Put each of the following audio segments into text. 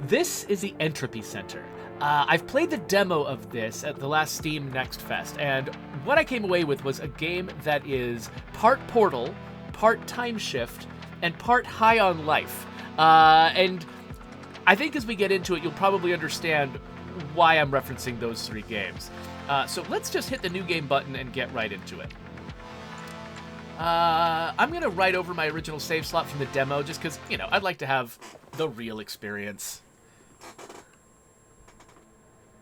This is the Entropy Centre. I've played the demo of this at the last Steam Next Fest, and what I came away with was a game that is part Portal, part TimeShift, and part High on Life. And I think as we get into it, you'll probably understand why I'm referencing those three games. So let's just hit the new game button and get right into it. I'm going to write over my original save slot from the demo just because, I'd like to have the real experience.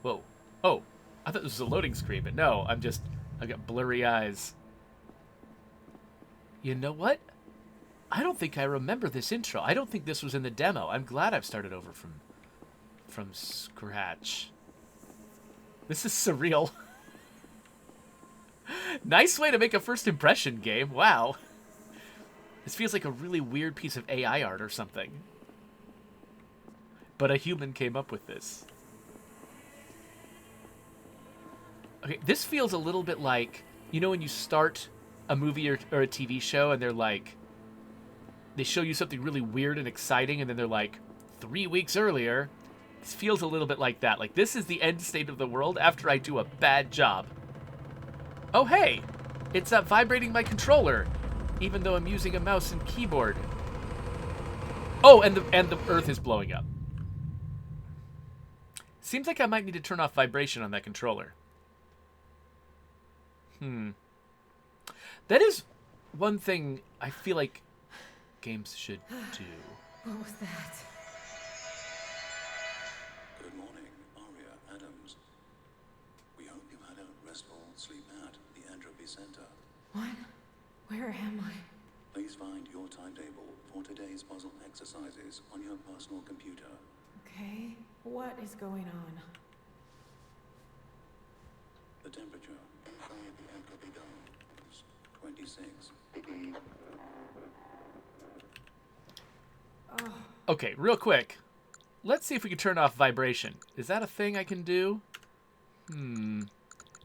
Whoa. Oh, I thought this was a loading screen, but no, I've got blurry eyes. You know what? I don't think I remember this intro. I don't think this was in the demo. I'm glad I've started over from scratch. This is surreal. Nice way to make a first impression game. Wow. This feels like a really weird piece of AI art or something. But a human came up with this. Okay, this feels a little bit like, when you start a movie or a TV show and they're like, they show you something really weird and exciting and then they're like, 3 weeks earlier. This feels a little bit like that. Like, this is the end state of the world after I do a bad job. Oh, hey! It's vibrating my controller, even though I'm using a mouse and keyboard. Oh, and the Earth is blowing up. Seems like I might need to turn off vibration on that controller. That is one thing I feel like games should do. What was that? Good morning, Aria Adams. We hope you had a restful sleep at the Entropy Centre. What? Where am I? Please find your timetable for today's puzzle exercises on your personal computer. Okay, what is going on? The temperature inside the Entropy Dome is 26 degrees. Okay, real quick. Let's see if we can turn off vibration. Is that a thing I can do?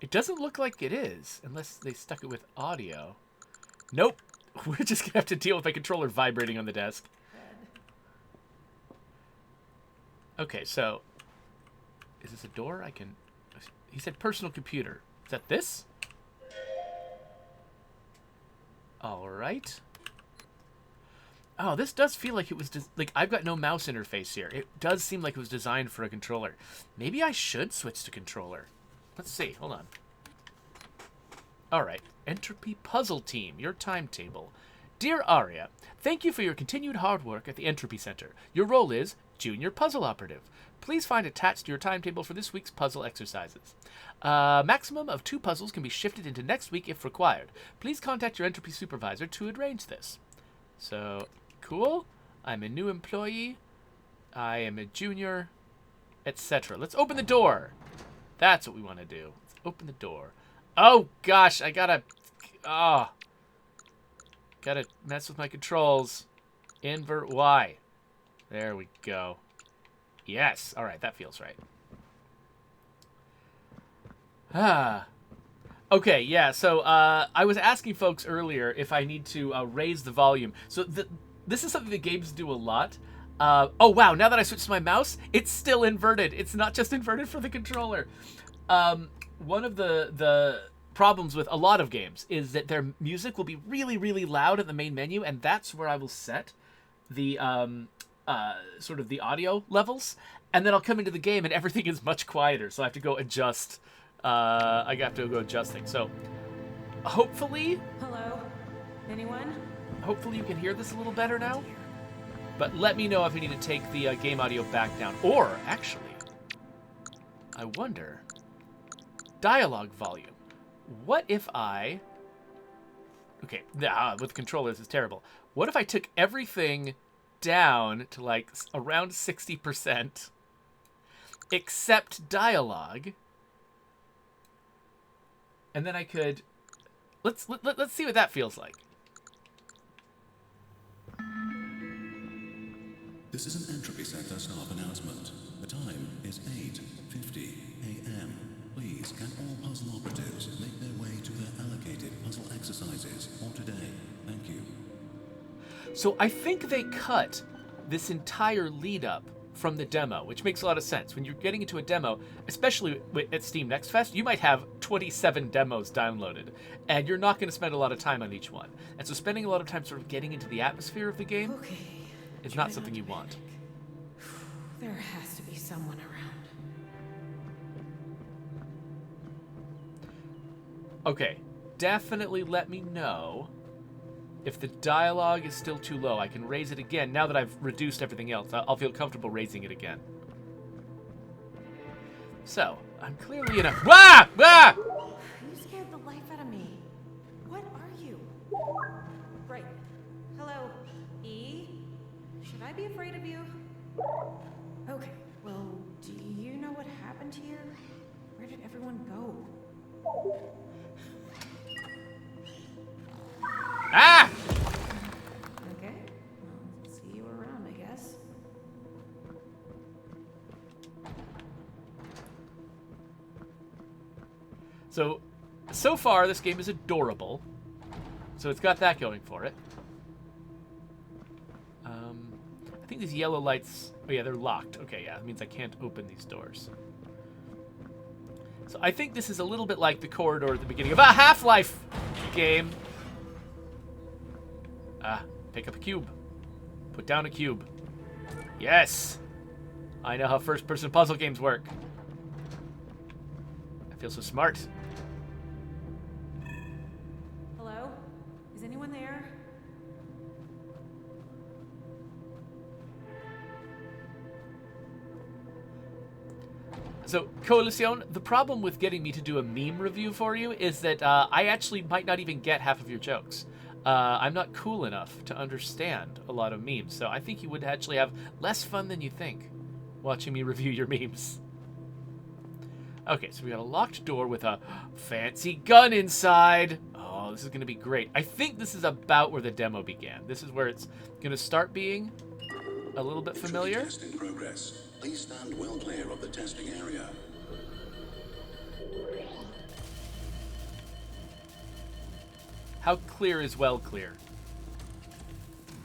It doesn't look like it is, unless they stuck it with audio. Nope. We're just going to have to deal with my controller vibrating on the desk. Okay, so... is this a door? I can... He said personal computer. Is that this? Alright. Oh, this does feel like it was... like, I've got no mouse interface here. It does seem like it was designed for a controller. Maybe I should switch to controller. Let's see. Hold on. Alright. Entropy Puzzle Team. Your timetable. Dear Aria, thank you for your continued hard work at the Entropy Centre. Your role is Junior Puzzle Operative. Please find attached to your timetable for this week's puzzle exercises. Maximum of 2 puzzles can be shifted into next week if required. Please contact your Entropy Supervisor to arrange this. So, cool. I'm a new employee. I am a junior, etc. Let's open the door. That's what we want to do. Let's open the door. Oh, gosh, I gotta... gotta mess with my controls. Invert Y. There we go. Yes. All right, that feels right. Okay, yeah, so I was asking folks earlier if I need to raise the volume. So this is something that games do a lot. Oh, wow, now that I switched to my mouse, it's still inverted. It's not just inverted for the controller. One of the problems with a lot of games is that their music will be really, really loud at the main menu, and that's where I will set the sort of the audio levels. And then I'll come into the game and everything is much quieter, so I have to go adjust. I have to go adjusting. So hopefully... Hello? Anyone? Hopefully you can hear this a little better now. But let me know if you need to take the game audio back down. Or, actually, I wonder... dialogue volume. What if I... okay, with controllers it's terrible. What if I took everything down to like around 60%, except dialogue, and then I could... let's see what that feels like. This is an Entropy Centre staff announcement. The time is 8:50 a.m. Please, can all puzzle operatives make their way to their allocated puzzle exercises for today? Thank you. So I think they cut this entire lead up from the demo, which makes a lot of sense. When you're getting into a demo, especially at Steam Next Fest, you might have 27 demos downloaded, and you're not going to spend a lot of time on each one. And so spending a lot of time sort of getting into the atmosphere of the game Okay. is Try not something to you want. panic. There has to be someone around. Okay, definitely let me know if the dialogue is still too low. I can raise it again. Now that I've reduced everything else, I'll feel comfortable raising it again. So, I'm clearly in a... Ah! Ah! You scared the life out of me. What are you? Right. Hello, E? Should I be afraid of you? Okay, well, do you know what happened here? Where did everyone go? Ah! Okay, well, see you around, I guess. So far, this game is adorable. So it's got that going for it. I think these yellow lights... Oh, yeah, they're locked. Okay, yeah, that means I can't open these doors. So I think this is a little bit like the corridor at the beginning of a Half-Life game. Pick up a cube. Put down a cube. Yes! I know how first-person puzzle games work. I feel so smart. Hello? Is anyone there? So, Coalición, the problem with getting me to do a meme review for you is that I actually might not even get half of your jokes. I'm not cool enough to understand a lot of memes, so I think you would actually have less fun than you think watching me review your memes. Okay, so we got a locked door with a fancy gun inside. Oh, this is going to be great. I think this is about where the demo began. This is where it's going to start being a little bit familiar. Test in progress. Please stand well clear of the testing area. How clear is well clear?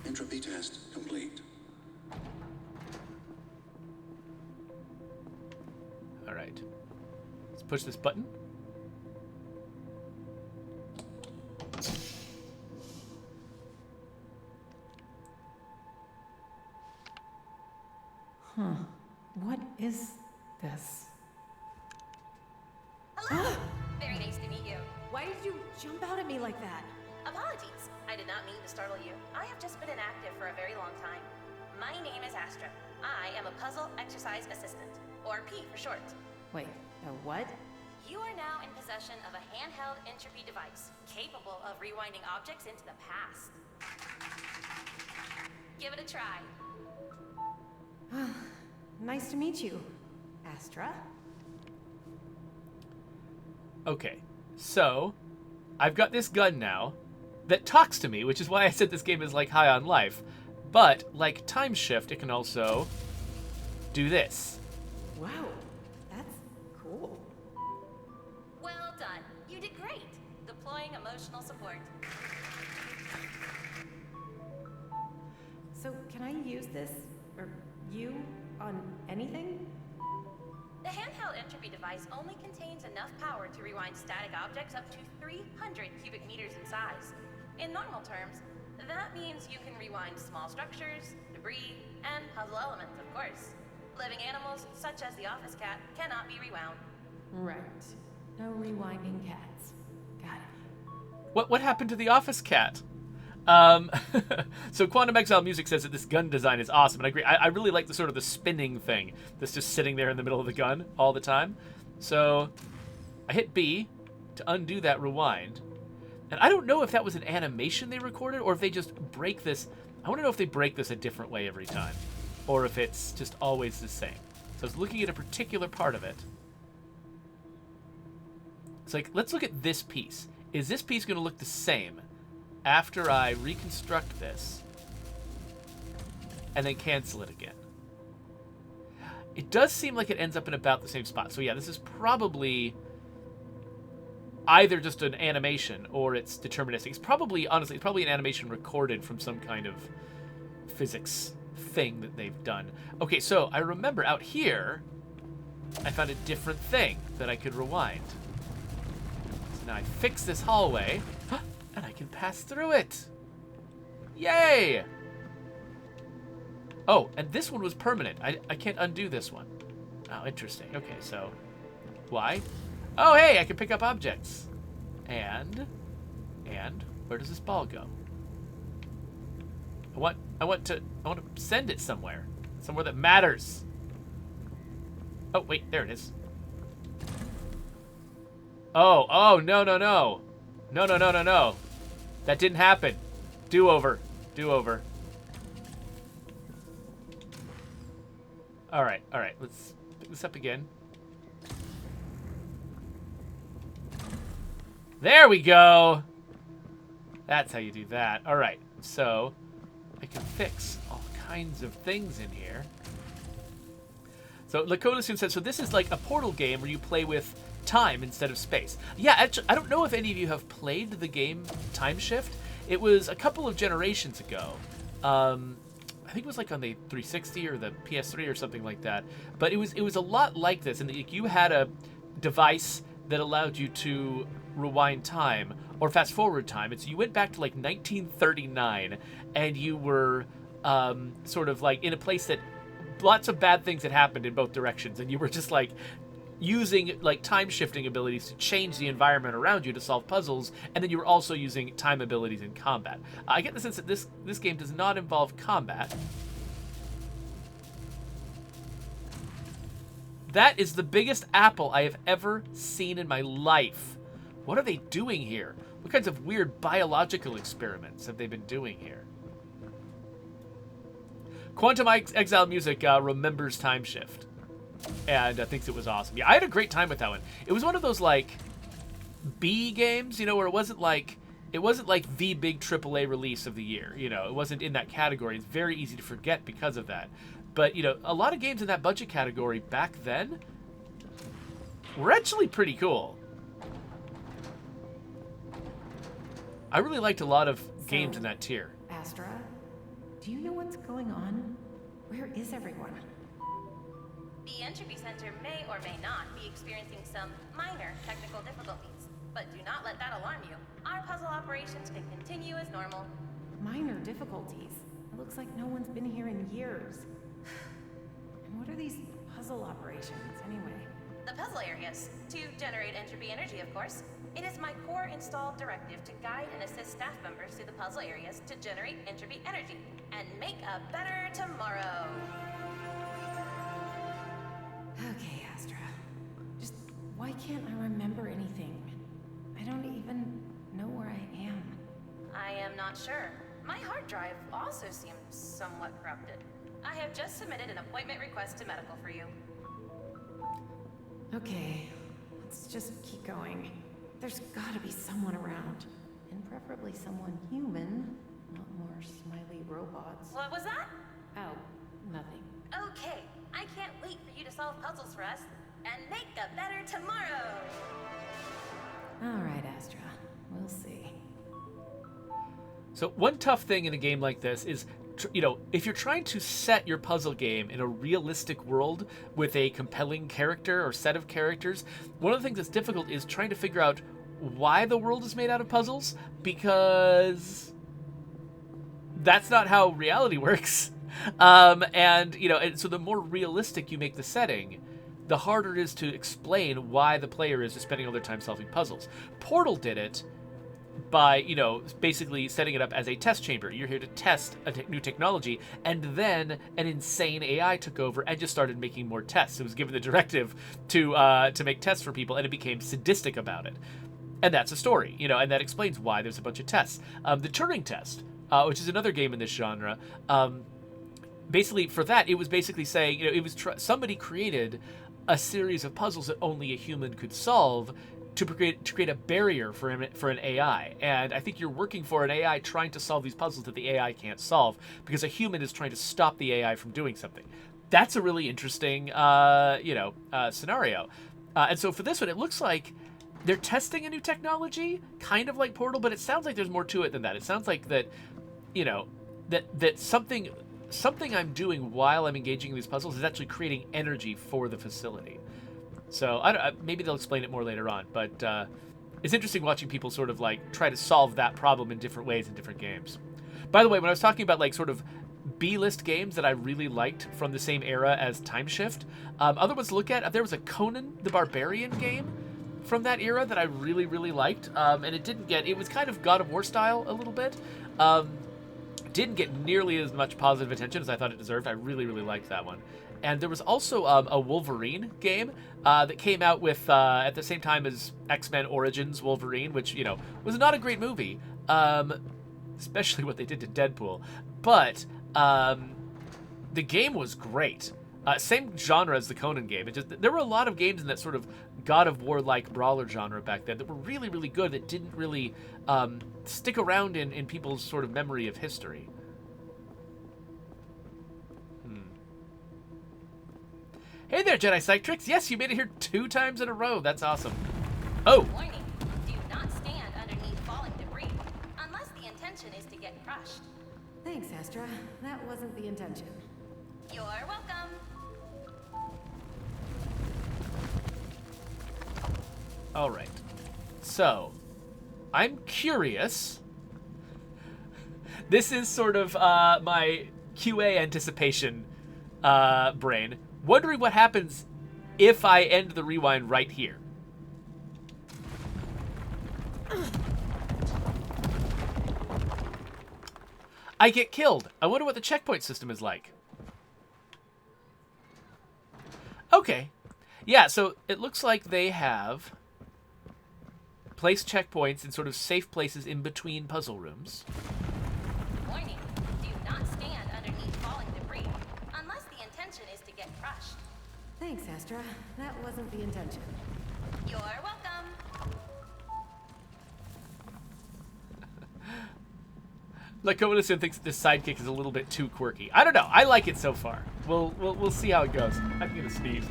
Entropy test complete. All right. Let's push this button. Huh. What is this? Hello! Very nice to meet you. Why did you jump out at me like that? Apologies. I did not mean to startle you. I have just been inactive for a very long time. My name is Astra. I am a puzzle exercise assistant, or P for short. Wait, a what? You are now in possession of a handheld entropy device, capable of rewinding objects into the past. Give it a try. Nice to meet you, Astra. Okay, so I've got this gun now that talks to me, which is why I said this game is like High on Life. But like TimeShift, it can also do this. Wow, that's cool. Well done. You did great. Deploying emotional support. So can I use this, or you, on anything? The handheld entropy device only contains enough power to rewind static objects up to 300 cubic meters in size. In normal terms, that means you can rewind small structures, debris, and puzzle elements, of course. Living animals, such as the office cat, cannot be rewound. Right. No rewinding cats. Got it. What happened to the office cat? So Quantum Exile Music says that this gun design is awesome, and I agree. I really like the sort of the spinning thing that's just sitting there in the middle of the gun all the time. So I hit B to undo that rewind. And I don't know if that was an animation they recorded or if they just break this. I want to know if they break this a different way every time or if it's just always the same. So I was looking at a particular part of it. It's like, let's look at this piece. Is this piece going to look the same after I reconstruct this and then cancel it again? It does seem like it ends up in about the same spot. So yeah, this is probably either just an animation or it's deterministic. It's probably, honestly, it's probably an animation recorded from some kind of physics thing that they've done. Okay, so I remember out here, I found a different thing that I could rewind. So now I fix this hallway, and I can pass through it. Yay! Oh, and this one was permanent. I can't undo this one. Oh, interesting. Okay, so why? Oh, hey, I can pick up objects. And where does this ball go? I want to send it somewhere that matters. Oh, wait, there it is. Oh, no. No. That didn't happen. Do over. All right. Let's pick this up again. There we go. That's how you do that. All right. So I can fix all kinds of things in here. So Lakonasun says, so this is like a Portal game where you play with time instead of space. Yeah, actually, I don't know if any of you have played the game TimeShift. It was a couple of generations ago. I think it was like on the 360 or the PS3 or something like that. But it was a lot like this, and you had a device that allowed you to rewind time or fast forward time. And so you went back to like 1939, and you were sort of like in a place that lots of bad things had happened in both directions, and you were just like using like time shifting abilities to change the environment around you to solve puzzles, and then you were also using time abilities in combat. I get the sense that this game does not involve combat. That is the biggest apple I have ever seen in my life. What are they doing here? What kinds of weird biological experiments have they been doing here? Quantum Exile Music remembers Time Shift and thinks it was awesome. Yeah, I had a great time with that one. It was one of those like B games, where it wasn't like the big AAA release of the year. It wasn't in that category. It's very easy to forget because of that. But a lot of games in that budget category back then were actually pretty cool. I really liked a lot of games in that tier. Astra, do you know what's going on? Where is everyone? The Entropy Centre may or may not be experiencing some minor technical difficulties, but do not let that alarm you. Our puzzle operations can continue as normal. Minor difficulties? It looks like no one's been here in years. And what are these puzzle operations, anyway? The puzzle areas, to generate entropy energy, of course. It is my core installed directive to guide and assist staff members through the puzzle areas to generate entropy energy and make a better tomorrow. Okay, Astra. Just why can't I remember anything? I don't even know where I am. I am not sure. My hard drive also seems somewhat corrupted. I have just submitted an appointment request to medical for you. Okay, let's just keep going. There's gotta be someone around. And preferably someone human, not more smiley robots. What was that? Oh, nothing. Okay, I can't wait for you to solve puzzles for us and make a better tomorrow. All right, Astra. We'll see. So one tough thing in a game like this is, if you're trying to set your puzzle game in a realistic world with a compelling character or set of characters, one of the things that's difficult is trying to figure out why the world is made out of puzzles, because that's not how reality works. And so the more realistic you make the setting, the harder it is to explain why the player is just spending all their time solving puzzles. Portal did it by, basically setting it up as a test chamber. You're here to test a new technology, and then an insane AI took over and just started making more tests. It was given the directive to make tests for people, and it became sadistic about it. And that's a story, and that explains why there's a bunch of tests. The Turing test, which is another game in this genre, basically for that, it was basically saying, it was somebody created a series of puzzles that only a human could solve to create a barrier for an AI. And I think you're working for an AI trying to solve these puzzles that the AI can't solve because a human is trying to stop the AI from doing something. That's a really interesting, scenario. And so for this one, it looks like they're testing a new technology, kind of like Portal, but it sounds like there's more to it than that. It sounds like that, that something something I'm doing while I'm engaging in these puzzles is actually creating energy for the facility. So maybe they'll explain it more later on, but it's interesting watching people sort of like try to solve that problem in different ways in different games. By the way, when I was talking about like sort of B-list games that I really liked from the same era as TimeShift, other ones to look at, there was a Conan the Barbarian game from that era that I really, really liked, and it was kind of God of War style a little bit. Didn't get nearly as much positive attention as I thought it deserved. I really, really liked that one. And there was also a Wolverine game that came out with at the same time as X-Men Origins Wolverine, which, you know, was not a great movie, especially what they did to Deadpool. But the game was great. Same genre as the Conan game. There were a lot of games in that sort of God of War-like brawler genre back then that were really, really good, that didn't really stick around in people's sort of memory of history. Hey there, Jedi Psychitrix. Yes, you made it here 2 times in a row. That's awesome. Oh! Warning, do not stand underneath falling debris, unless the intention is to get crushed. Thanks, Astra. That wasn't the intention. You're welcome. All right. So, I'm curious. This is sort of my QA anticipation brain. Wondering what happens if I end the rewind right here. I get killed. I wonder what the checkpoint system is like. Okay. Yeah, so it looks like they have placed checkpoints in sort of safe places in between puzzle rooms. Warning, do not stand underneath falling debris, unless the intention is to get crushed. Thanks, Astra. That wasn't the intention. You're welcome. Like Kovalisian thinks that this sidekick is a little bit too quirky. I don't know. I like it so far. We'll see how it goes. I'm gonna sneeze.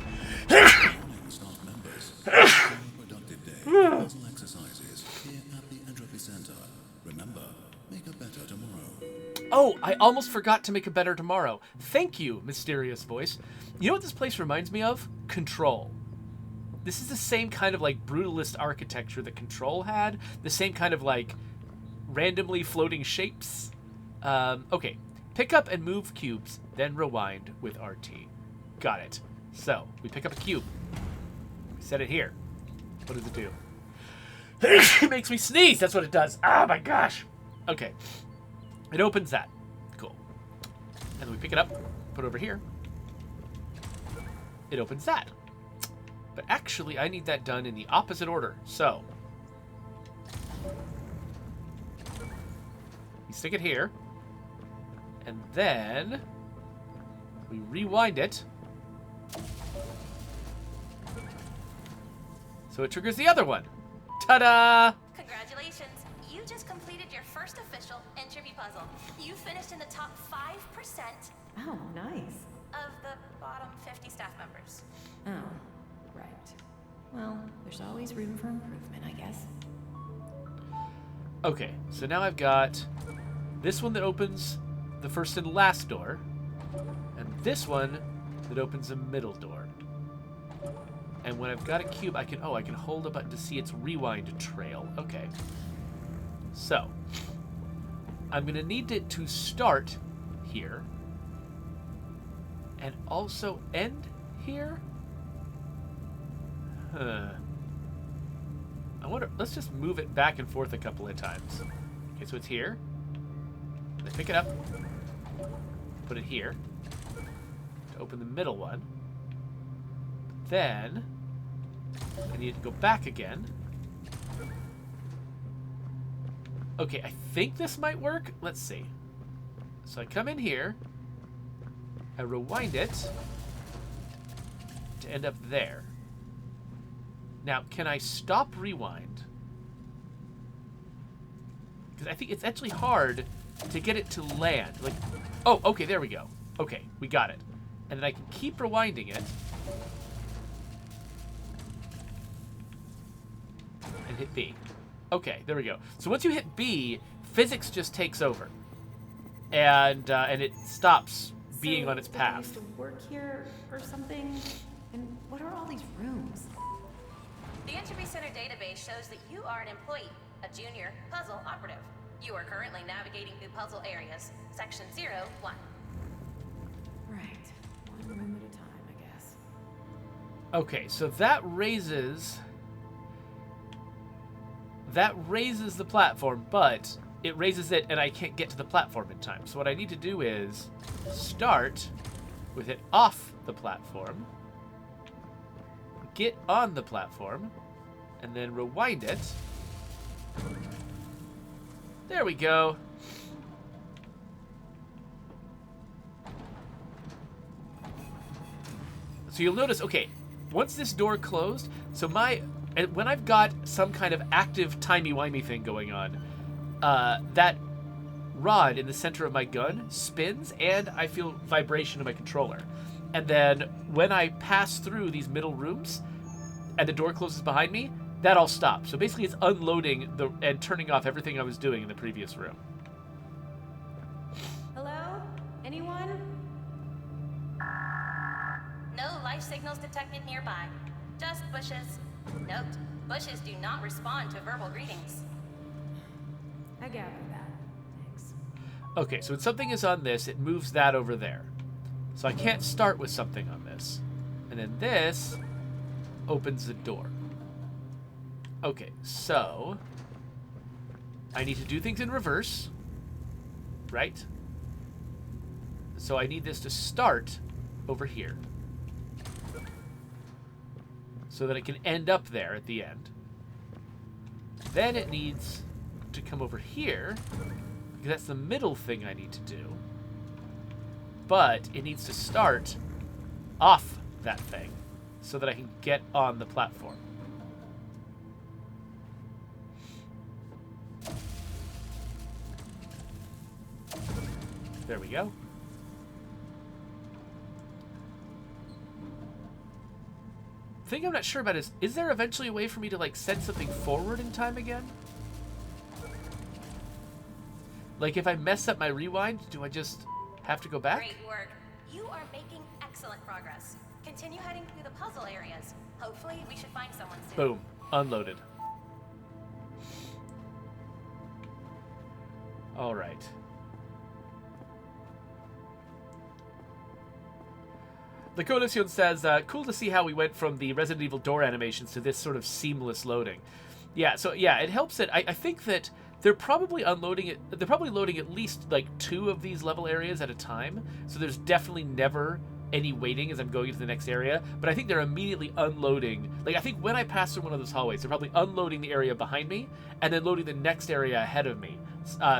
Morning, staff members. Have a productive day. Puzzle exercises here at the Entropy Centre. Remember, make a better tomorrow. Oh, I almost forgot to make a better tomorrow. Thank you, mysterious voice. You know what this place reminds me of? Control. This is the same kind of like brutalist architecture that Control had. The same kind of like randomly floating shapes. Okay, pick up and move cubes, then rewind with RT. Got it. So, we pick up a cube. We set it here. What does it do? It makes me sneeze! That's what it does. Oh my gosh! Okay. It opens that. Cool. And then we pick it up, put it over here. It opens that. But actually, I need that done in the opposite order. So, we stick it here. And then we rewind it. So it triggers the other one. Ta-da! Congratulations, you just completed your first official Entropy puzzle. You finished in the top 5% Oh, nice. of the bottom 50 staff members. Oh, right. Well, there's always room for improvement, I guess. Okay, so now I've got this one that opens the first and last door, and this one that opens the middle door. And when I've got a cube, I can hold a button to see its rewind trail. Okay. So, I'm going to need it to start here and also end here. I wonder, let's just move it back and forth a couple of times. Okay, so it's here. Then pick it up. Put it here. To open the middle one. Then I need to go back again. Okay, I think this might work. Let's see. So I come in here. I rewind it to end up there. Now, can I stop rewind? Because I think it's actually hard to get it to land. Like, oh, okay, there we go. Okay, we got it. And then I can keep rewinding it. And hit B. Okay, there we go. So once you hit B, physics just takes over. and it stops being So, on its did I path. used to work here or something? And what are all these rooms? The Entropy Center database shows that you are an employee, a junior puzzle operative. You are currently navigating through puzzle areas, section 01. Right. One room at a time, I guess. Okay, so that raises the platform, but it raises it and I can't get to the platform in time. So what I need to do is start with it off the platform, get on the platform, and then rewind it. There we go. So you'll notice, okay, once this door closed, so when I've got some kind of active timey-wimey thing going on, that rod in the center of my gun spins and I feel vibration in my controller. And then when I pass through these middle rooms and the door closes behind me, that all stops. So basically it's unloading and turning off everything I was doing in the previous room. Hello? Anyone? No life signals detected nearby. Just bushes. Note, bushes do not respond to verbal greetings. I gathered that. Thanks. Okay, so when something is on this, it moves that over there. So I can't start with something on this. And then this opens the door. Okay, so I need to do things in reverse, right? So I need this to start over here so that it can end up there at the end. Then it needs to come over here because that's the middle thing I need to do. But it needs to start off that thing so that I can get on the platform. There we go. The thing I'm not sure about is there eventually a way for me to like send something forward in time again? Like if I mess up my rewind, do I just have to go back? Great work. You are making excellent progress. Continue heading through the puzzle areas. Hopefully, we should find someone soon. Boom. Unloaded. All right. The Coalition says, cool to see how we went from the Resident Evil door animations to this sort of seamless loading. Yeah, so yeah, it helps it. I think that they're probably unloading it. They're probably loading at least like 2 of these level areas at a time. So there's definitely never any waiting as I'm going into the next area. But I think they're immediately unloading. Like I think when I pass through one of those hallways, they're probably unloading the area behind me and then loading the next area ahead of me,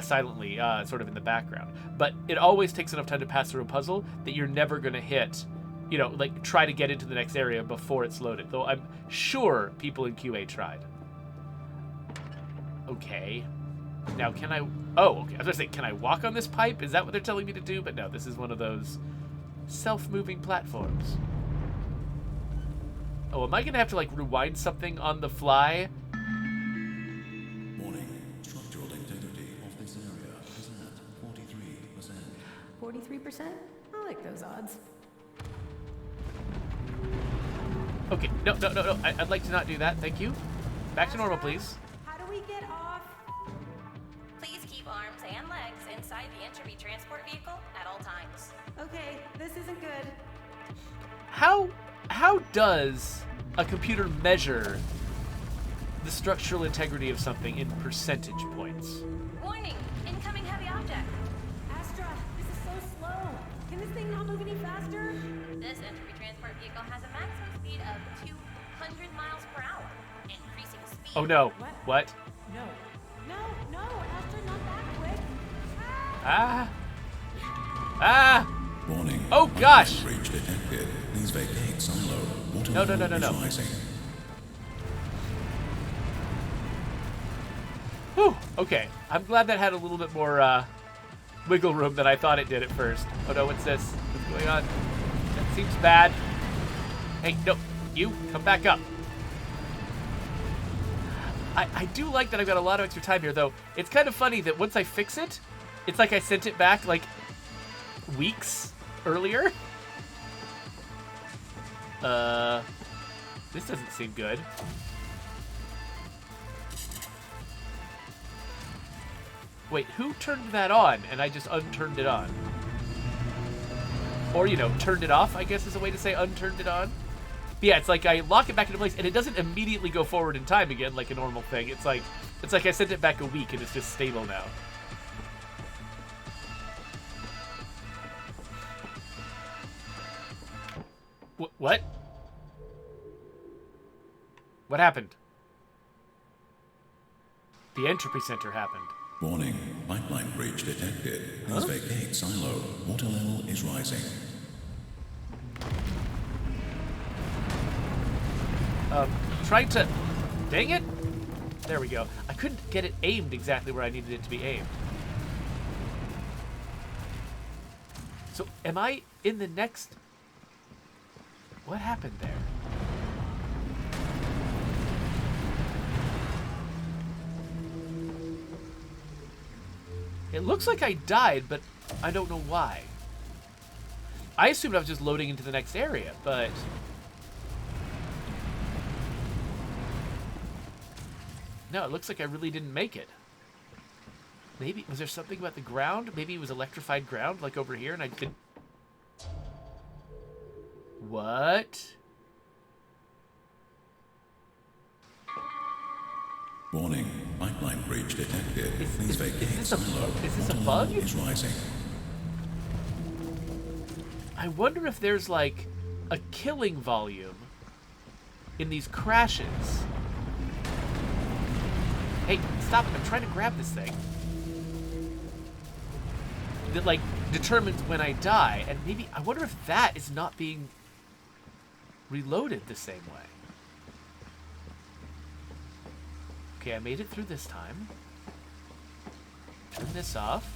silently, sort of in the background. But it always takes enough time to pass through a puzzle that you're never going to hit, you know, like try to get into the next area before it's loaded. Though I'm sure people in QA tried. Okay. Now can I... Oh, okay. I was going to say, can I walk on this pipe? Is that what they're telling me to do? But no, this is one of those self-moving platforms. Oh, am I going to have to, like, rewind something on the fly? Warning. Structural integrity of this area is at 43%. 43%? I like those odds. Okay, no. I'd like to not do that. Thank you. Back to normal, please. How do we get off? Please keep arms and legs inside the Entropy transport vehicle at all times. Okay, this isn't good. How does a computer measure the structural integrity of something in percentage points? Warning! Incoming heavy object. Astra, this is so slow. Can this thing not move any faster? This Entropy transport vehicle has a maximum speed of 200 miles per hour. Increasing speed. Oh no. What? What? No, Astra, not that quick. Ah! Warning. Oh, gosh. Breach detected. Please vacate silo. Water No. level is rising. Whew. Okay. I'm glad that had a little bit more wiggle room than I thought it did at first. Oh no, what's this? What's going on? That seems bad. Hey, no. You, come back up. I do like that I've got a lot of extra time here, though. It's kind of funny that once I fix it, It's like I sent it back, like, weeks earlier. This doesn't seem good. Wait, who turned that on and I just unturned it on? Or, you know, turned it off, I guess is a way to say unturned it on. But yeah, it's like I lock it back into place and it doesn't immediately go forward in time again like a normal thing. It's like I sent it back a week and it's just stable now. What? What happened? The Entropy Centre happened. Warning, pipeline breach detected. Please vacate silo. Water level is rising. Trying to... Dang it! There we go. I couldn't get it aimed exactly where I needed it to be aimed. So, am I in the next... What happened there? It looks like I died, but I don't know why. I assumed I was just loading into the next area, but... No, it looks like I really didn't make it. Maybe, was there something about the ground? Maybe it was electrified ground, like over here, and I didn't... What? Warning, pipeline breach detected. Please vacate silo. Is this a Water bug? level is rising. I wonder if there's, like, a killing volume in these crashes. Hey, stop it. I'm trying to grab this thing. That, like, determines when I die. And maybe, I wonder if that is not being reloaded the same way. Okay, I made it through this time. Turn this off.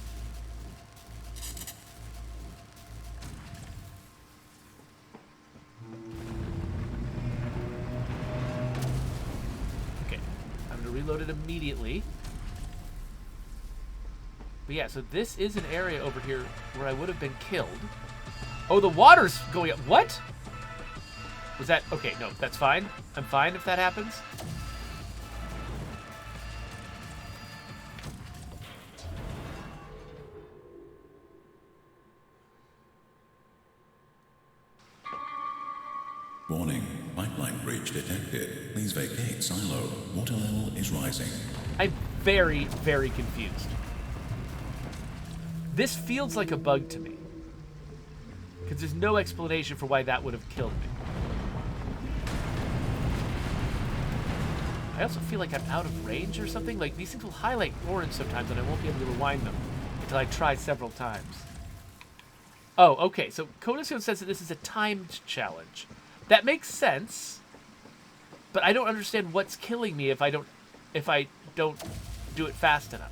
Okay, I'm gonna reload it immediately. But yeah, so this is an area over here where I would have been killed. Oh, the water's going up. What? Was that... Okay, no, that's fine. I'm fine if that happens. Warning, pipeline breach detected. Please vacate silo. Water level is rising. I'm very, very confused. This feels like a bug to me. Because there's no explanation for why that would have killed me. I also feel like I'm out of range or something. Like, these things will highlight orange sometimes and I won't be able to rewind them until I try several times. Oh, okay. So Kodasione says that this is a timed challenge. That makes sense. But I don't understand what's killing me if I don't do it fast enough.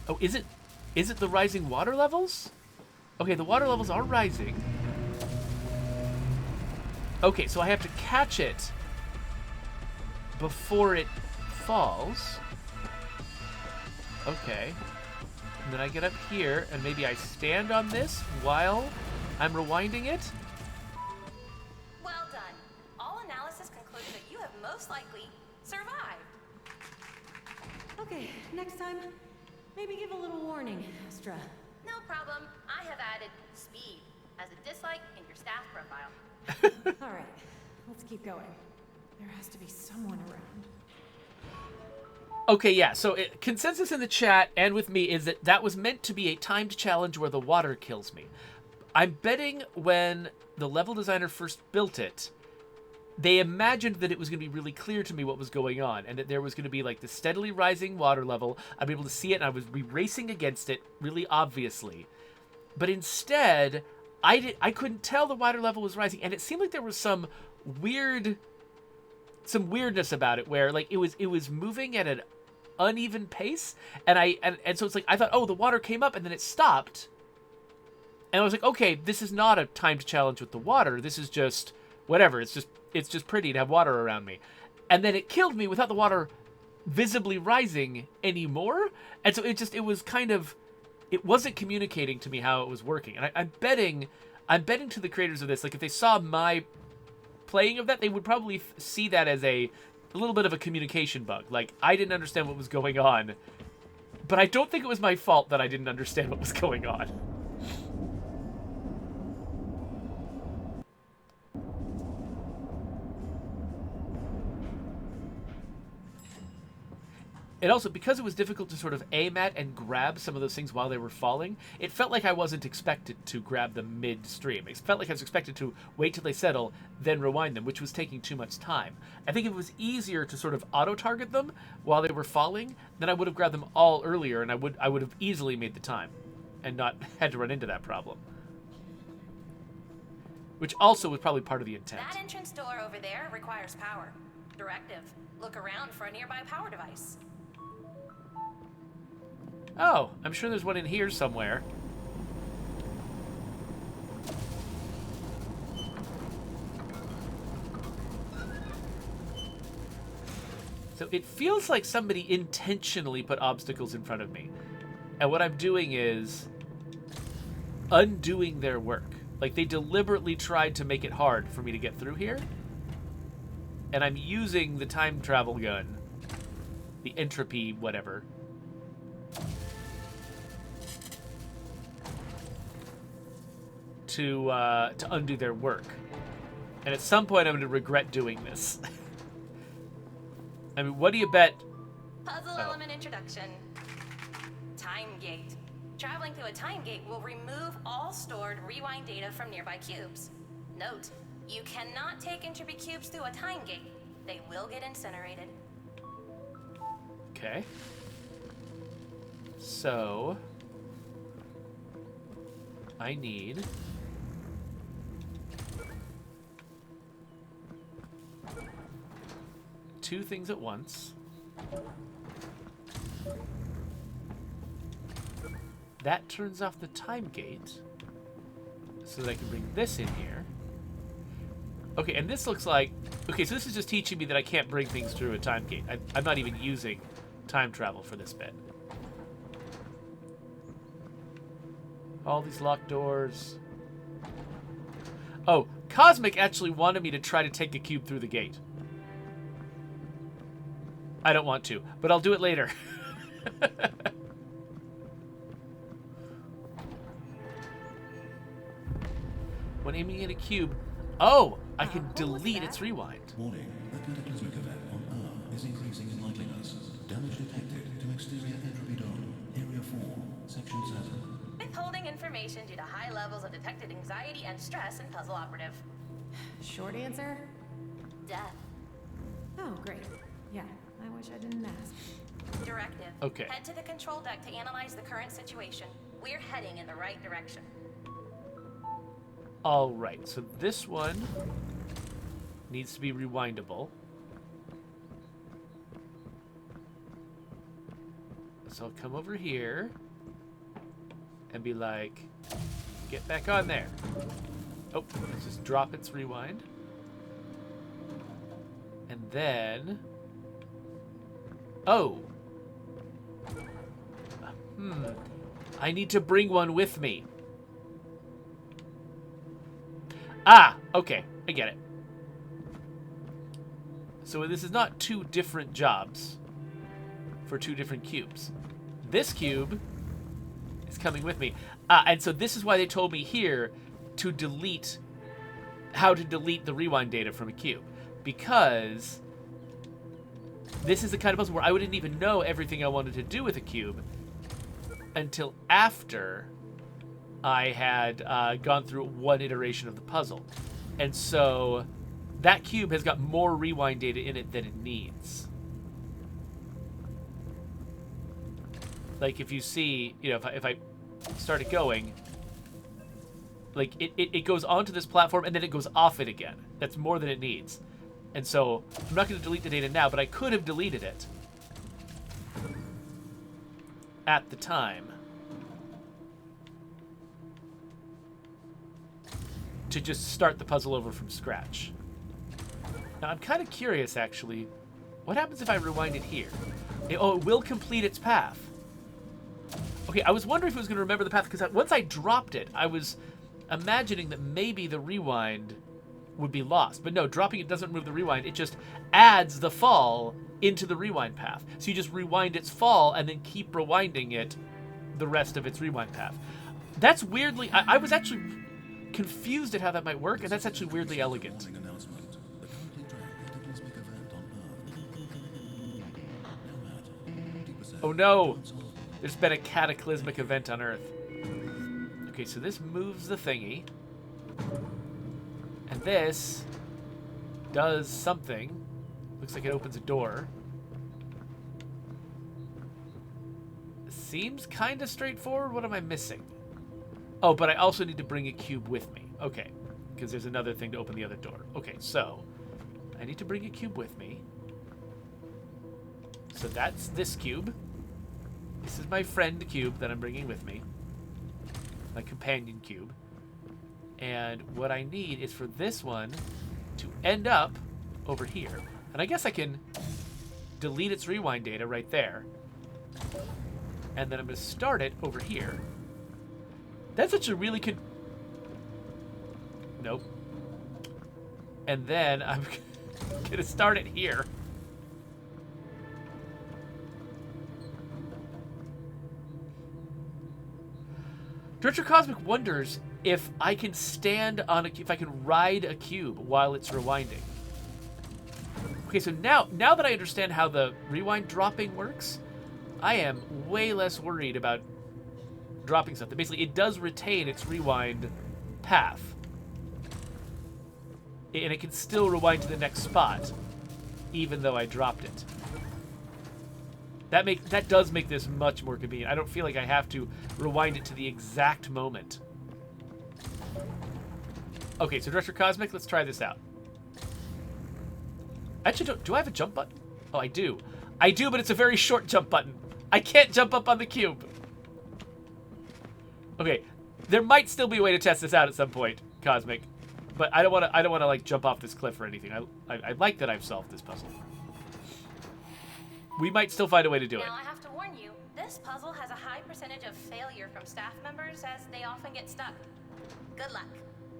Oh, is it the rising water levels? Okay, the water levels are rising. Okay, so I have to catch it before it falls. Okay. And then I get up here, and maybe I stand on this while I'm rewinding it? Well done. All analysis concluded that you have most likely survived. Okay, next time, maybe give a little warning, Astra. No problem. I have added speed as a dislike in your staff profile. All right, let's keep going. There has to be someone around. Okay, yeah, so consensus in the chat and with me is that that was meant to be a timed challenge where the water kills me. I'm betting when the level designer first built it, they imagined that it was going to be really clear to me what was going on, and that there was going to be like the steadily rising water level. I'd be able to see it, and I would be racing against it really obviously. But instead, I couldn't tell the water level was rising, and it seemed like there was some weirdness about it, where like it was moving at an uneven pace, and so it's like I thought, oh, the water came up and then it stopped, and I was like, okay, this is not a timed challenge with the water. This is just whatever. It's just pretty to have water around me, and then it killed me without the water visibly rising anymore. And so it was kind of, it wasn't communicating to me how it was working. And I'm betting to the creators of this, like if they saw my playing of that, they would probably see that as a little bit of a communication bug. Like, I didn't understand what was going on, but I don't think it was my fault that I didn't understand what was going on. And also, because it was difficult to sort of aim at and grab some of those things while they were falling, it felt like I wasn't expected to grab them midstream. It felt like I was expected to wait till they settle, then rewind them, which was taking too much time. I think if it was easier to sort of auto-target them while they were falling, then I would have grabbed them all earlier, and I would have easily made the time and not had to run into that problem. Which also was probably part of the intent. That entrance door over there requires power. Directive. Look around for a nearby power device. Oh, I'm sure there's one in here somewhere. So it feels like somebody intentionally put obstacles in front of me. And what I'm doing is undoing their work. Like, they deliberately tried to make it hard for me to get through here. And I'm using the time travel gun, the entropy whatever, to undo their work. And at some point I'm going to regret doing this. I mean, what do you bet? Puzzle element introduction. Time gate. Traveling through a time gate will remove all stored rewind data from nearby cubes. Note, you cannot take entropy cubes through a time gate. They will get incinerated. Okay. So I need two things at once. That turns off the time gate so that I can bring this in here. Okay, and this looks like... Okay, so this is just teaching me that I can't bring things through a time gate. I'm not even using time travel for this bit. All these locked doors. Oh, Cosmic actually wanted me to try to take a cube through the gate. I don't want to, but I'll do it later. When aiming at a cube... Oh! I can delete its rewind. Warning, a cataclysmic event on Earth is increasing in likeliness. Damage detected to exterior entropy dome, Area 4, Section 7. Withholding information due to high levels of detected anxiety and stress in puzzle operative. Short answer? Death. Oh, great. Yeah, I wish I didn't ask. Directive. Okay. Head to the control deck to analyze the current situation. We're heading in the right direction. All right, so this one needs to be rewindable. So I'll come over here and be like, get back on there. Oh, let's just drop its rewind. And then... Oh! I need to bring one with me. Ah! Okay, I get it. So this is not two different jobs for two different cubes. This cube is coming with me. And so this is why they told me here to delete... how to delete the rewind data from a cube. Because this is the kind of puzzle where I wouldn't even know everything I wanted to do with a cube until after I had gone through one iteration of the puzzle. And so that cube has got more rewind data in it than it needs. Like, if you see, you know, if I start it going, like, it goes onto this platform and then it goes off it again. That's more than it needs. And so I'm not going to delete the data now, but I could have deleted it at the time to just start the puzzle over from scratch. Now, I'm kind of curious, actually, What happens if I rewind it here? It will complete its path. Okay, I was wondering if it was going to remember the path, because once I dropped it, I was imagining that maybe the rewind would be lost. But no, dropping it doesn't remove the rewind. It just adds the fall into the rewind path. So you just rewind its fall and then keep rewinding it the rest of its rewind path. That's weirdly... I was actually confused at how that might work, and that's actually weirdly elegant. Announcement. The currently tracked cataclysmic event on Earth. Oh no! There's been a cataclysmic event on Earth. Okay, so this moves the thingy. And this does something. Looks like it opens a door. Seems kind of straightforward. What am I missing? Oh, but I also need to bring a cube with me. Okay, because there's another thing to open the other door. Okay, so I need to bring a cube with me. So that's this cube. This is my friend cube that I'm bringing with me. My companion cube. And what I need is for this one to end up over here. And I guess I can delete its rewind data right there. And then I'm going to start it over here. That's such a really Nope. And then I'm going to start it here. Director Cosmic wonders if I can stand on if I can ride a cube while it's rewinding. Okay, so now that I understand how the rewind dropping works, I am way less worried about dropping something. Basically, it does retain its rewind path. And it can still rewind to the next spot, even though I dropped it. That does make this much more convenient. I don't feel like I have to rewind it to the exact moment. Okay, so Director Cosmic, let's try this out. Actually, do I have a jump button? Oh, I do. I do, but it's a very short jump button. I can't jump up on the cube. Okay, there might still be a way to test this out at some point, Cosmic, but I don't want to like jump off this cliff or anything. I like that I've solved this puzzle. We might still find a way to do it. Now I have to warn you, this puzzle has a high percentage of failure from staff members as they often get stuck. Good luck.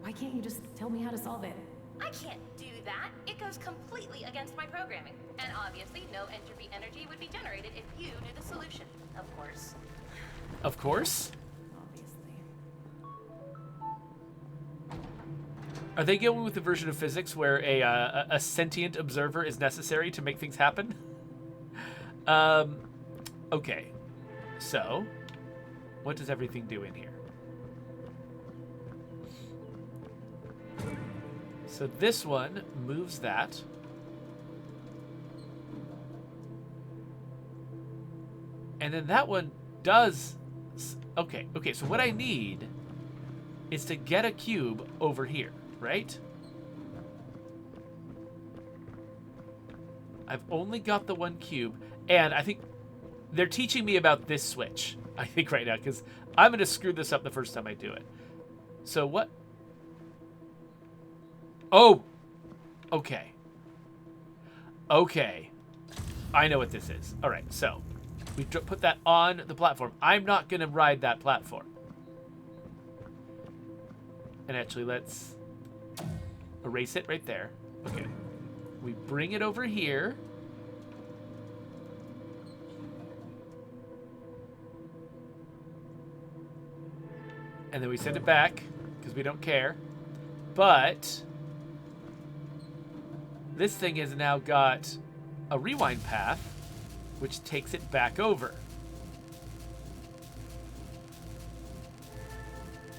Why can't you just tell me how to solve it? I can't do that. It goes completely against my programming. And obviously, no entropy energy would be generated if you knew the solution. Of course. Of course? Obviously. Are they going with the version of physics where a sentient observer is necessary to make things happen? Okay. So, what does everything do in here? So this one moves that. And then that one does... Okay, so what I need is to get a cube over here, right? I've only got the one cube, and I think they're teaching me about this switch, I think, right now, because I'm going to screw this up the first time I do it. So what... Oh! Okay. Okay. I know what this is. All right, so we put that on the platform. I'm not going to ride that platform. And actually, let's erase it right there. Okay. We bring it over here. And then we send it back, because we don't care. But this thing has now got a rewind path, which takes it back over.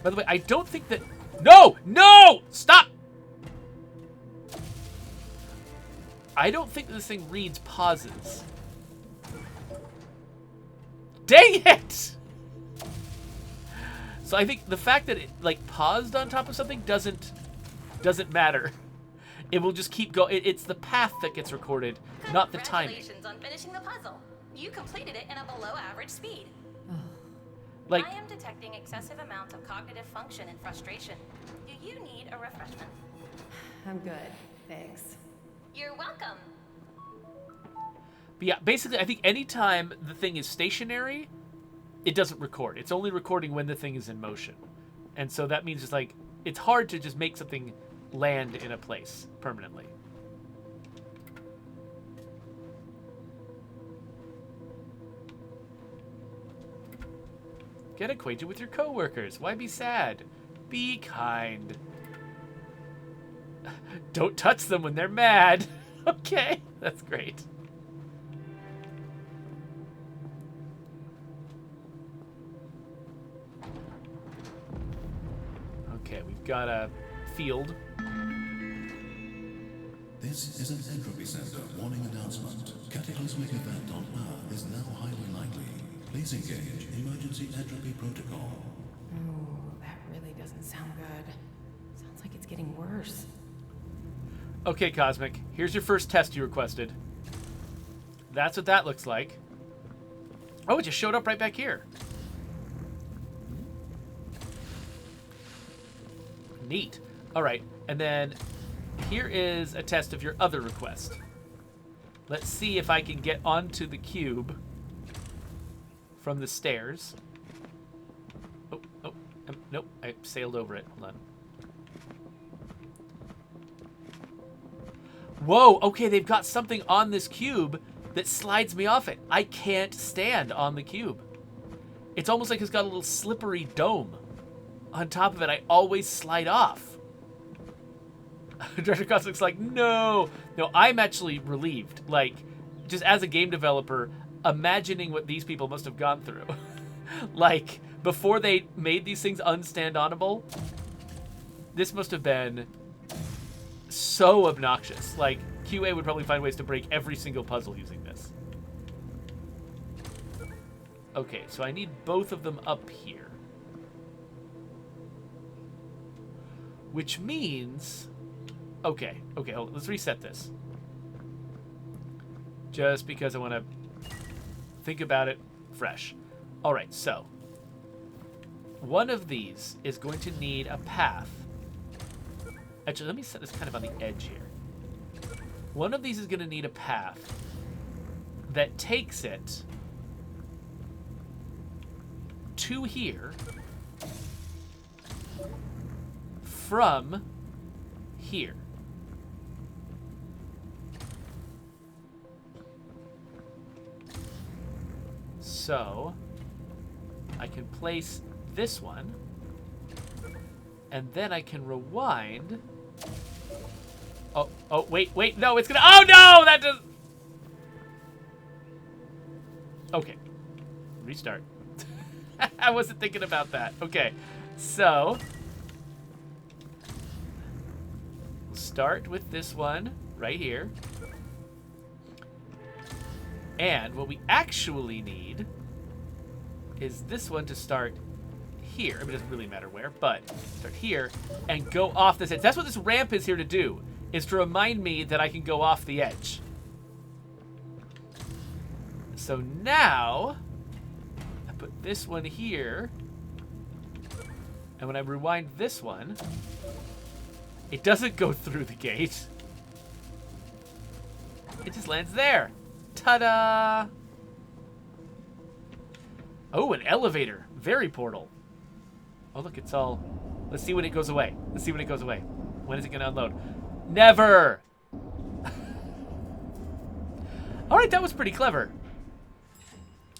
By the way, I don't think that... No! No! Stop! I don't think this thing reads pauses. Dang it! So I think the fact that it like paused on top of something doesn't matter. It will just keep going. It's the path that gets recorded, not the timing. Congratulations on finishing the puzzle. You completed it in a below-average speed. Like, I am detecting excessive amounts of cognitive function and frustration. Do you need a refreshment? I'm good, thanks. You're welcome. But yeah, basically, I think anytime the thing is stationary, it doesn't record. It's only recording when the thing is in motion. And so that means it's like, it's hard to just make something land in a place permanently. Get acquainted with your coworkers. Why be sad? Be kind. Don't touch them when they're mad. Okay, that's great. Okay, we've got a field. This is an Entropy Centre warning announcement. Cataclysmic event on Earth is now highly likely. Please engage emergency entropy protocol. Oh, that really doesn't sound good. Sounds like it's getting worse. Okay, Cosmic, here's your first test you requested. That's what that looks like. Oh, it just showed up right back here. Neat. All right, and then here is a test of your other request. Let's see if I can get onto the cube from the stairs. Nope, I sailed over it. Hold on. Whoa, okay, they've got something on this cube that slides me off it. I can't stand on the cube. It's almost like it's got a little slippery dome on top of it. I always slide off. Director Cosmic's like, no. No, I'm actually relieved. Like, just as a game developer, imagining what these people must have gone through. Like, before they made these things unstand-onable, this must have been so obnoxious. Like, QA would probably find ways to break every single puzzle using this. Okay, so I need both of them up here. Which means... Okay, hold on. Let's reset this. Just because I want to think about it fresh. All right, so one of these is going to need a path. Actually, let me set this kind of on the edge here. One of these is going to need a path that takes it to here from here. So I can place this one, and then I can rewind. Oh, wait, no, it's gonna, oh no, that does, okay, restart. I wasn't thinking about that. Okay, so we'll start with this one right here. And what we actually need is this one to start here. I mean, it doesn't really matter where, but start here and go off this edge. That's what this ramp is here to do, is to remind me that I can go off the edge. So now, I put this one here, and when I rewind this one, it doesn't go through the gate. It just lands there. Ta-da! Oh, an elevator. Very Portal. Oh, look, it's all... Let's see when it goes away. Let's see when it goes away. When is it going to unload? Never! All right, that was pretty clever.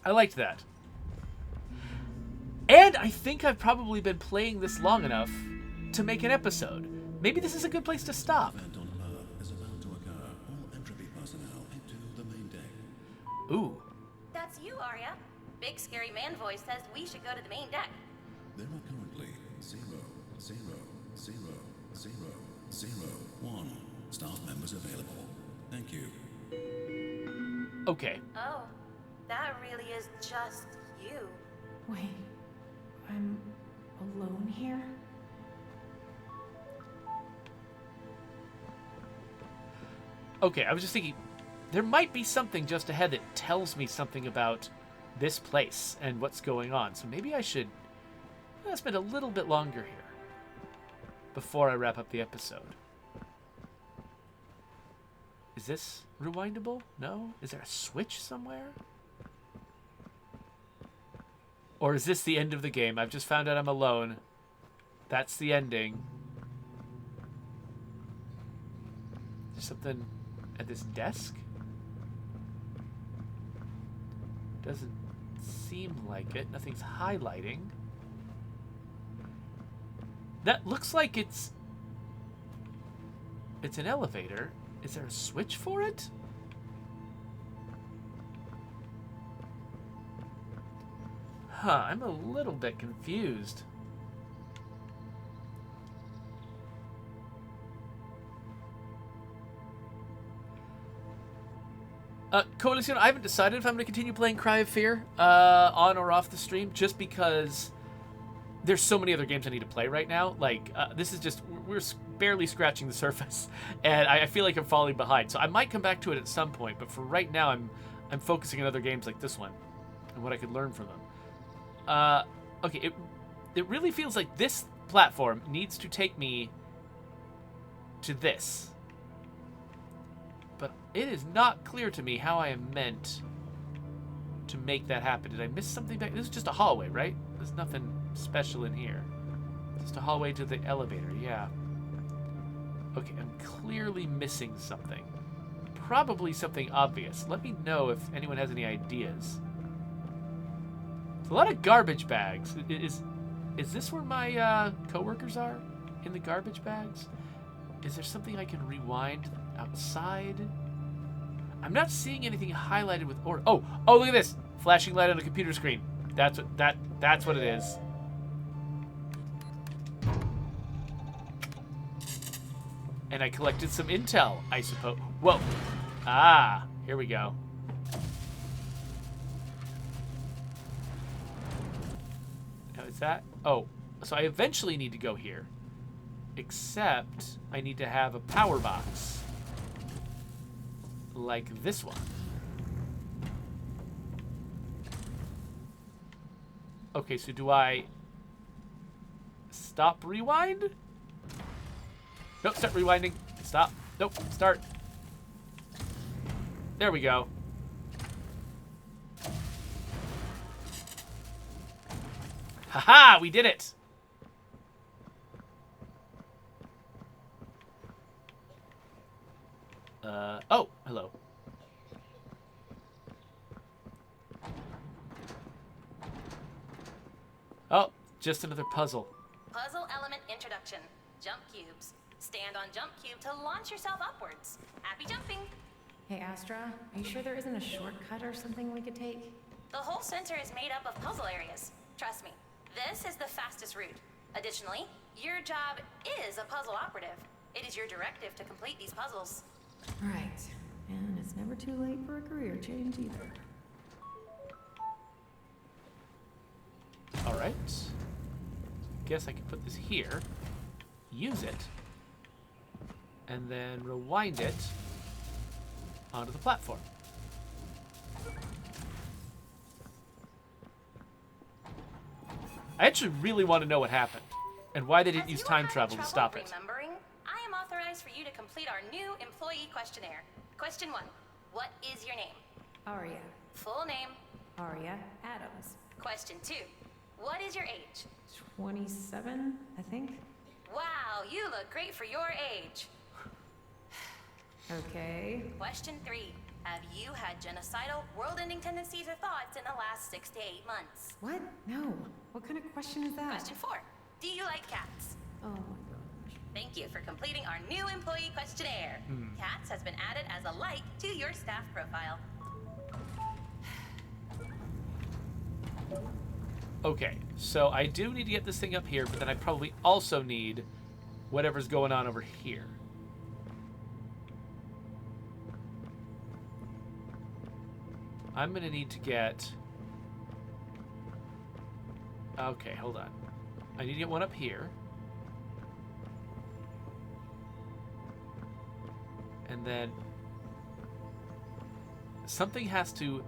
I liked that. And I think I've probably been playing this long enough to make an episode. Maybe this is a good place to stop. Event on Earth is about to occur. All entropy personnel head to the main deck. Ooh. That's you, Arya. Big scary man voice says we should go to the main deck. There are currently 0, 0, 0, 0, 0, 1 staff members available. Thank you. Okay. Oh, that really is just you. Wait, I'm alone here? Okay, I was just thinking, there might be something just ahead that tells me something about this place and what's going on. So maybe I should spend a little bit longer here before I wrap up the episode. Is this rewindable? No? Is there a switch somewhere? Or is this the end of the game? I've just found out I'm alone. That's the ending. Is there something at this desk? Doesn't seem like it. Nothing's highlighting. That looks like it's an elevator. Is there a switch for it? Huh, I'm a little bit confused. Coalition, I haven't decided if I'm going to continue playing Cry of Fear on or off the stream, just because there's so many other games I need to play right now. Like, this is just, we're barely scratching the surface, and I feel like I'm falling behind. So I might come back to it at some point, but for right now, I'm focusing on other games like this one and what I could learn from them. Okay, it really feels like this platform needs to take me to this. But it is not clear to me how I am meant to make that happen. Did I miss something back? This is just a hallway, right? There's nothing special in here. Just a hallway to the elevator, yeah. Okay, I'm clearly missing something. Probably something obvious. Let me know if anyone has any ideas. There's a lot of garbage bags. Is this where my coworkers are? In the garbage bags? Is there something I can rewind outside? I'm not seeing anything highlighted with order. Oh, look at this. Flashing light on a computer screen. That's what it is. And I collected some intel, I suppose. Whoa. Ah, here we go. Now is that? Oh, so I eventually need to go here. Except I need to have a power box. Like this one. Okay, so do I stop rewind? Nope, start rewinding. Stop. Nope, start. There we go. Haha, we did it. Oh, hello. Oh, just another puzzle. Puzzle element introduction. Jump cubes. Stand on jump cube to launch yourself upwards. Happy jumping. Hey, Astra, are you sure there isn't a shortcut or something we could take? The whole center is made up of puzzle areas. Trust me, this is the fastest route. Additionally, your job is a puzzle operative. It is your directive to complete these puzzles. Right. And it's never too late for a career change either. All right. Guess I can put this here, use it, and then rewind it onto the platform. I actually really want to know what happened and why they didn't use time travel to stop it. Remembering, I am authorized for you to complete our new employee questionnaire. Question 1. What is your name? Arya. Full name. Arya Adams. Question 2. What is your age? 27, I think. Wow, you look great for your age. Okay. Question 3. Have you had genocidal, world-ending tendencies or thoughts in the last 6 to 8 months? What? No. What kind of question is that? Question 4. Do you like cats? Oh my gosh. Thank you for completing our new employee questionnaire. Cats has been added as a like to your staff profile. Okay, so I do need to get this thing up here, but then I probably also need whatever's going on over here. I'm going to need to get... Okay, hold on. I need to get one up here. And then something has to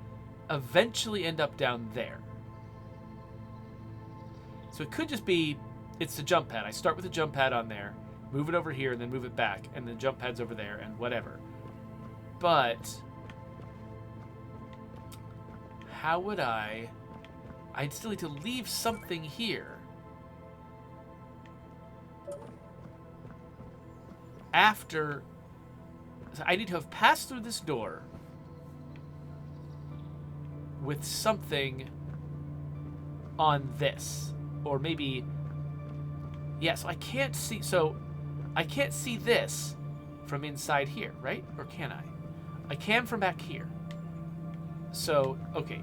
eventually end up down there. So it could just be, it's the jump pad. I start with the jump pad on there, move it over here, and then move it back, and the jump pad's over there, and whatever. But how would I'd still need to leave something here. After, so I need to have passed through this door with something on this. Or maybe, yeah, so I can't see this from inside here, right? Or can I? I can from back here. So, okay,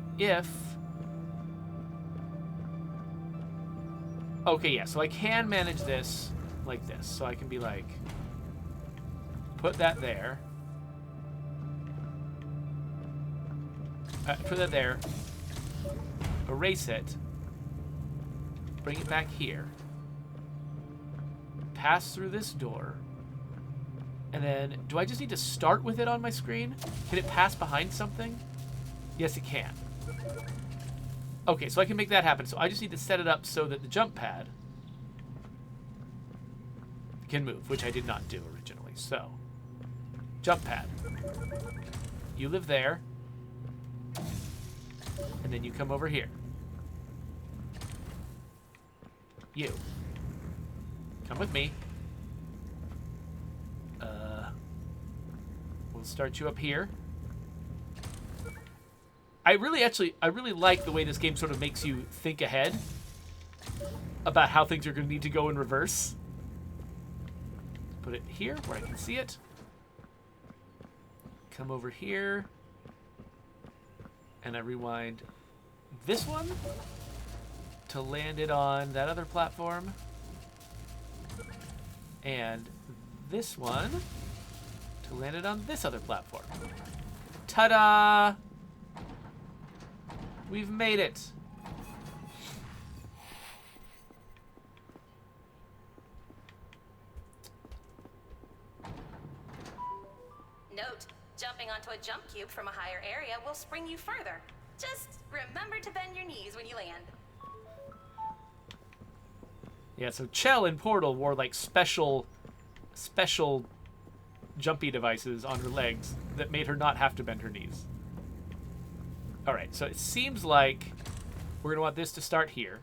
okay, yeah, so I can manage this like this. So I can be like, put that there. Put that there. Erase it. Bring it back here. Pass through this door. And then, do I just need to start with it on my screen? Can it pass behind something? Yes, it can. Okay, so I can make that happen. So I just need to set it up so that the jump pad can move, which I did not do originally. So, jump pad. You live there. And then you come over here. You. Come with me. We'll start you up here. I really like the way this game sort of makes you think ahead about how things are going to need to go in reverse. Put it here where I can see it. Come over here. And I rewind this one to land it on that other platform. And this one to land it on this other platform. Ta-da! We've made it. Note, jumping onto a jump cube from a higher area will spring you further. Just remember to bend your knees when you land. Yeah, so Chell in Portal wore like special jumpy devices on her legs that made her not have to bend her knees. Alright, so it seems like we're going to want this to start here.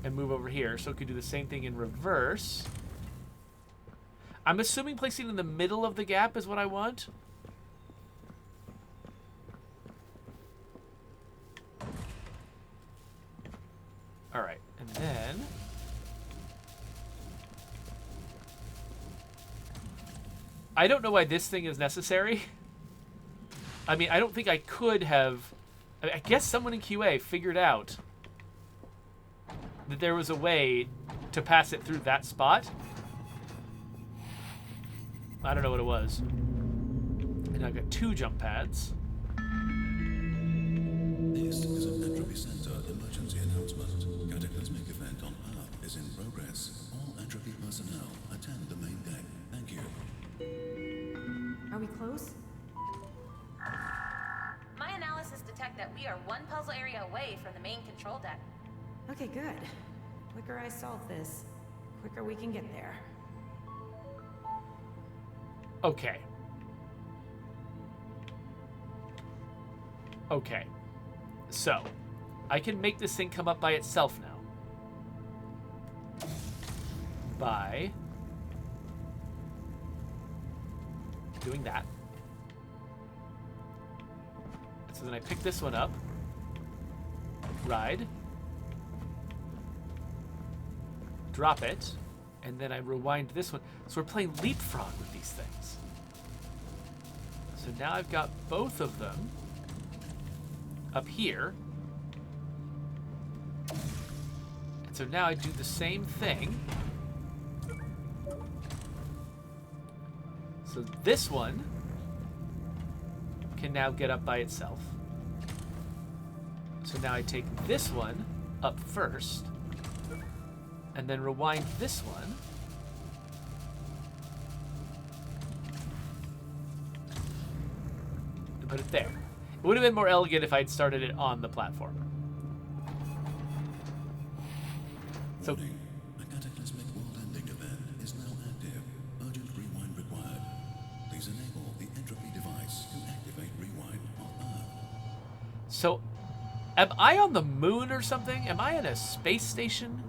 And move over here, so it could do the same thing in reverse. I'm assuming placing it in the middle of the gap is what I want. Alright, and then I don't know why this thing is necessary. I mean, I don't think I could have... I guess someone in QA figured out that there was a way to pass it through that spot. I don't know what it was. And I've got 2 jump pads. This is an Entropy Centre emergency announcement. Cataclysmic event on Earth is in progress. All Entropy personnel attend the main deck. Thank you. Are we close? My analysis detect that we are one puzzle area away from the main control deck. Okay, good. Quicker I solve this, quicker we can get there. Okay. Okay. So, I can make this thing come up by itself now. By doing that. So then I pick this one up. Ride. Drop it. And then I rewind this one. So we're playing leapfrog with these things. So now I've got both of them up here. And so now I do the same thing. So this one can now get up by itself. So now I take this one up first, and then rewind this one. And put it there. It would have been more elegant if I'd started it on the platform. So Warning. A cataclysmic world-ending event is now active. Urgent rewind required. So, am I on the moon or something? Am I in a space station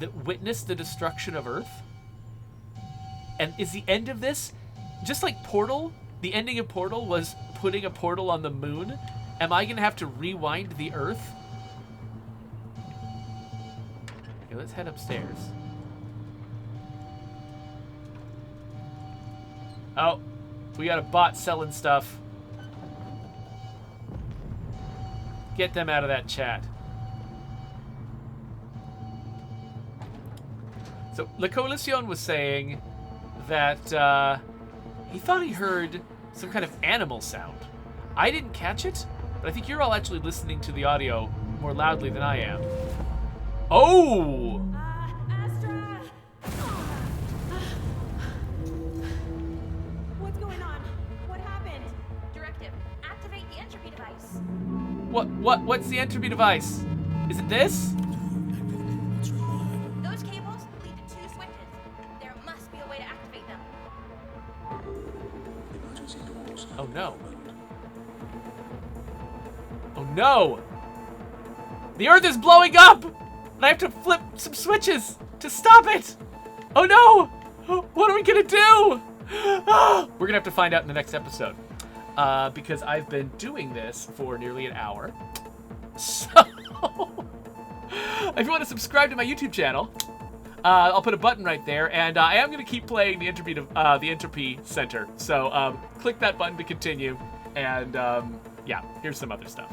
that witnessed the destruction of Earth? And is the end of this, just like Portal, the ending of Portal was putting a portal on the moon? Am I going to have to rewind the Earth? Okay, let's head upstairs. Oh, we got a bot selling stuff. Get them out of that chat. So, La Coalición was saying that he thought he heard some kind of animal sound. I didn't catch it, but I think you're all actually listening to the audio more loudly than I am. Oh! Astra! What's going on? What happened? Directive, activate the entropy device. What's the entropy device? Is it this? What's required? Those cables lead to 2 switches. There must be a way to activate them. Emergency doors. Oh no. Oh no! The Earth is blowing up! And I have to flip some switches to stop it! Oh no! What are we gonna do? We're gonna have to find out in the next episode. Because I've been doing this for nearly an hour. So, if you want to subscribe to my YouTube channel, I'll put a button right there, and I am going to keep playing the Entropy Center. So click that button to continue, and yeah, here's some other stuff.